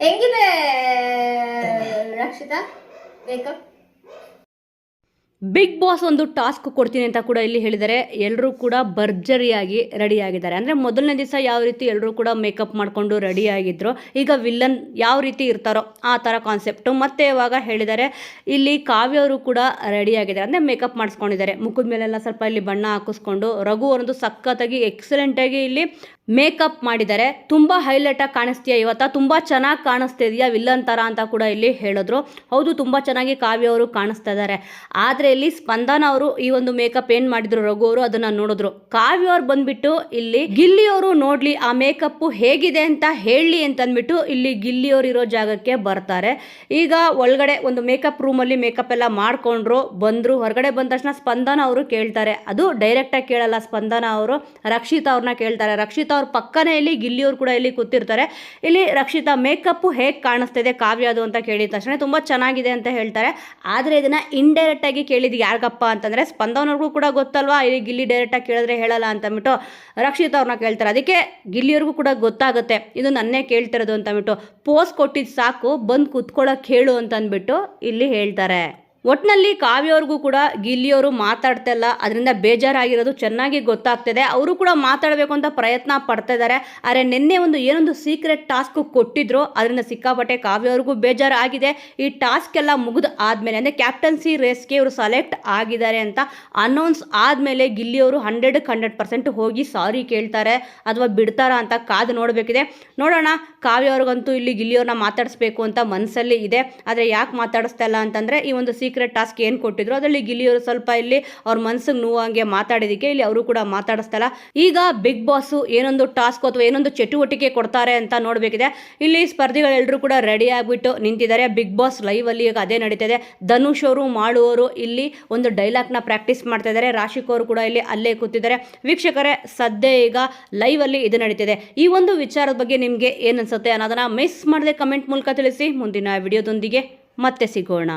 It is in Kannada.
ಹೆಂಗಿದೆ ರಕ್ಷಿತಾ ಮೇಕಪ್? ಬಿಗ್ ಬಾಸ್ ಒಂದು ಟಾಸ್ಕ್ ಕೊಡ್ತೀನಿ ಅಂತ ಕೂಡ ಇಲ್ಲಿ ಹೇಳಿದ್ದಾರೆ. ಎಲ್ಲರೂ ಕೂಡ ಭರ್ಜರಿಯಾಗಿ ರೆಡಿ ಆಗಿದ್ದಾರೆ. ಅಂದರೆ ಮೊದಲನೇ ದಿವಸ ಯಾವ ರೀತಿ ಎಲ್ಲರೂ ಕೂಡ ಮೇಕಪ್ ಮಾಡಿಕೊಂಡು ರೆಡಿ ಆಗಿದ್ರು, ಈಗ ವಿಲ್ಲನ್ ಯಾವ ರೀತಿ ಇರ್ತಾರೋ ಆ ಥರ ಕಾನ್ಸೆಪ್ಟು. ಮತ್ತೆ ಇವಾಗ ಹೇಳಿದ್ದಾರೆ ಇಲ್ಲಿ ಕಾವ್ಯ ಅವರು ಕೂಡ ರೆಡಿ ಆಗಿದ್ದಾರೆ, ಅಂದರೆ ಮೇಕಪ್ ಮಾಡಿಸ್ಕೊಂಡಿದ್ದಾರೆ. ಮುಖದ ಮೇಲೆಲ್ಲ ಸ್ವಲ್ಪ ಇಲ್ಲಿ ಬಣ್ಣ ಹಾಕಿಸ್ಕೊಂಡು ರಘು ಅವರೊಂದು ಸಖತ್ತಾಗಿ ಎಕ್ಸಲೆಂಟಾಗಿ ಇಲ್ಲಿ ಮೇಕಪ್ ಮಾಡಿದ್ದಾರೆ. ತುಂಬ ಹೈಲೈಟಾಗಿ ಕಾಣಿಸ್ತೀಯ ಇವತ್ತ, ತುಂಬ ಚೆನ್ನಾಗಿ ಕಾಣಿಸ್ತಾ ಇದೆಯಾ ವಿಲ್ಲನ್ ಥರ ಅಂತ ಕೂಡ ಇಲ್ಲಿ ಹೇಳಿದ್ರು. ಹೌದು, ತುಂಬ ಚೆನ್ನಾಗಿ ಕಾವ್ಯ ಅವರು ಕಾಣಿಸ್ತಾ ಇದ್ದಾರೆ. ಆದರೆ ಇಲ್ಲಿ ಸ್ಪಂದನ ಅವರು ಈ ಒಂದು ಮೇಕಪ್ ಏನು ಮಾಡಿದ್ರು ರಘು ಅವರು ಅದನ್ನು ನೋಡಿದ್ರು. ಕಾವ್ಯ ಅವ್ರು ಬಂದ್ಬಿಟ್ಟು ಇಲ್ಲಿ ಗಿಲ್ಲಿಯವರು ನೋಡಲಿ ಆ ಮೇಕಪ್ಪು ಹೇಗಿದೆ ಅಂತ ಹೇಳಿ ಅಂತಂದ್ಬಿಟ್ಟು ಇಲ್ಲಿ ಗಿಲ್ಲಿಯವರು ಇರೋ ಜಾಗಕ್ಕೆ ಬರ್ತಾರೆ. ಈಗ ಒಳಗಡೆ ಒಂದು ಮೇಕಪ್ ರೂಮಲ್ಲಿ ಮೇಕಪ್ ಎಲ್ಲ ಮಾಡಿಕೊಂಡ್ರು, ಬಂದರು. ಹೊರಗಡೆ ಬಂದ ತಕ್ಷಣ ಸ್ಪಂದನ ಅವರು ಕೇಳ್ತಾರೆ, ಅದು ಡೈರೆಕ್ಟಾಗಿ ಕೇಳಲ್ಲ, ಸ್ಪಂದನ ಅವರು ರಕ್ಷಿತಾ ಅವ್ರನ್ನ ಕೇಳ್ತಾರೆ. ರಕ್ಷಿತಾ ಅವ್ರ ಪಕ್ಕನೇ ಇಲ್ಲಿ ಗಿಲ್ಲಿಯವರು ಕೂಡ ಇಲ್ಲಿ ಕೂತಿರ್ತಾರೆ. ಇಲ್ಲಿ ರಕ್ಷಿತಾ ಮೇಕಪ್ಪು ಹೇಗೆ ಕಾಣಿಸ್ತಿದೆ ಕಾವ್ಯದು ಅಂತ ಕೇಳಿದ ತಕ್ಷಣ ತುಂಬ ಚೆನ್ನಾಗಿದೆ ಅಂತ ಹೇಳ್ತಾರೆ. ಆದರೆ ಇದನ್ನು ಇಂಡೈರೆಕ್ಟಾಗಿ ಕೇಳಿದ್ದು ಯಾರಿಗಪ್ಪ ಅಂತಂದರೆ ಸ್ಪಂದನವ್ರಿಗೂ ಕೂಡ ಗೊತ್ತಲ್ವಾ, ಇಲ್ಲಿ ಗಿಲ್ಲಿ ಡೈರೆಕ್ಟಾಗಿ ಕೇಳಿದ್ರೆ ಹೇಳಲ್ಲ ಅಂತಂದ್ಬಿಟ್ಟು ರಕ್ಷಿತಾ ಅವ್ರನ್ನ ಕೇಳ್ತಾರೆ. ಅದಕ್ಕೆ ಗಿಲ್ಲಿಯವ್ರಿಗೂ ಕೂಡ ಗೊತ್ತಾಗುತ್ತೆ ಇದು ನನ್ನೇ ಕೇಳ್ತಿರೋದು ಅಂತಂದ್ಬಿಟ್ಟು, ಪೋಸ್ ಕೊಟ್ಟಿದ್ದು ಸಾಕು ಬಂದು ಕೂತ್ಕೊಳ್ಳೋಕೆ ಹೇಳು ಅಂತಂದ್ಬಿಟ್ಟು ಇಲ್ಲಿ ಹೇಳ್ತಾರೆ. ಒಟ್ಟಿನಲ್ಲಿ ಕಾವ್ಯವ್ರಿಗೂ ಕೂಡ ಗಿಲ್ಲಿಯವರು ಮಾತಾಡ್ತಾ ಇಲ್ಲ, ಅದರಿಂದ ಬೇಜಾರಾಗಿರೋದು ಚೆನ್ನಾಗಿ ಗೊತ್ತಾಗ್ತದೆ. ಅವರು ಕೂಡ ಮಾತಾಡಬೇಕು ಅಂತ ಪ್ರಯತ್ನ ಪಡ್ತಾ ಇದ್ದಾರೆ. ಆದರೆ ನಿನ್ನೆ ಏನೊಂದು ಸೀಕ್ರೆಟ್ ಟಾಸ್ಕ್ ಕೊಟ್ಟಿದ್ರು, ಅದರಿಂದ ಸಿಕ್ಕಾಪಟ್ಟೆ ಕಾವ್ಯವ್ರಿಗೂ ಬೇಜಾರು ಆಗಿದೆ. ಈ ಟಾಸ್ಕ್ ಎಲ್ಲ ಮುಗಿದು ಆದಮೇಲೆ ಅಂದರೆ ಕ್ಯಾಪ್ಟನ್ಸಿ ರೇಸ್ಗೆ ಇವರು ಸೆಲೆಕ್ಟ್ ಆಗಿದ್ದಾರೆ ಅಂತ ಅನೌನ್ಸ್ ಆದಮೇಲೆ ಗಿಲ್ಲಿಯವರು 100% ಹೋಗಿ ಸಾರಿ ಕೇಳ್ತಾರೆ ಅಥವಾ ಬಿಡ್ತಾರಾ ಅಂತ ಕಾದು ನೋಡಬೇಕಿದೆ. ನೋಡೋಣ. ಕಾವ್ಯವ್ರಿಗಂತೂ ಇಲ್ಲಿ ಗಿಲ್ಲಿಯವ್ರನ್ನ ಮಾತಾಡಿಸ್ಬೇಕು ಅಂತ ಮನಸ್ಸಲ್ಲಿ ಇದೆ. ಆದರೆ ಯಾಕೆ ಮಾತಾಡಿಸ್ತಾ ಇಲ್ಲ ಅಂತಂದರೆ ಈ ಒಂದು ಸೀಕ್ರೆಟ್ ಟಾಸ್ಕ್ ಏನು ಕೊಟ್ಟಿದ್ರು ಅದರಲ್ಲಿ ಗಿಲ್ಲಿಯವರು ಸ್ವಲ್ಪ ಇಲ್ಲಿ ಅವ್ರ ಮನಸ್ಸಿಗೆ ನೋವಂಗೆ ಮಾತಾಡಿದಕ್ಕೆ ಇಲ್ಲಿ ಅವರು ಕೂಡ ಮಾತಾಡಿಸ್ತಲ್ಲ. ಈಗ ಬಿಗ್ ಬಾಸ್ ಏನೊಂದು ಟಾಸ್ಕ್ ಅಥವಾ ಏನೊಂದು ಚಟುವಟಿಕೆ ಕೊಡ್ತಾರೆ ಅಂತ ನೋಡಬೇಕಿದೆ. ಇಲ್ಲಿ ಸ್ಪರ್ಧಿಗಳೆಲ್ಲರೂ ಕೂಡ ರೆಡಿ ಆಗಿಬಿಟ್ಟು ನಿಂತಿದ್ದಾರೆ. ಬಿಗ್ ಬಾಸ್ ಲೈವ್ ಅಲ್ಲಿ ಈಗ ಅದೇ ನಡೀತಿದೆ. ಧನುಷ್ ಅವರು ಮಾಡುವವರು ಇಲ್ಲಿ ಒಂದು ಡೈಲಾಗ್ನ ಪ್ರಾಕ್ಟೀಸ್ ಮಾಡ್ತಾ ಇದ್ದಾರೆ. ರಾಶಿಕ್ ಅವರು ಕೂಡ ಇಲ್ಲಿ ಅಲ್ಲೇ ಕೂತಿದ್ದಾರೆ. ವೀಕ್ಷಕರೇ, ಸದ್ಯ ಈಗ ಲೈವ್ ಅಲ್ಲಿ ಇದು ನಡೀತಿದೆ. ಈ ಒಂದು ವಿಚಾರದ ಬಗ್ಗೆ ನಿಮಗೆ ಏನು ಅನ್ಸುತ್ತೆ ಅನ್ನೋದನ್ನ ಮಿಸ್ ಮಾಡದೆ ಕಮೆಂಟ್ ಮೂಲಕ ತಿಳಿಸಿ. ಮುಂದಿನ ವಿಡಿಯೋದೊಂದಿಗೆ ಮತ್ತೆ ಸಿಗೋಣ.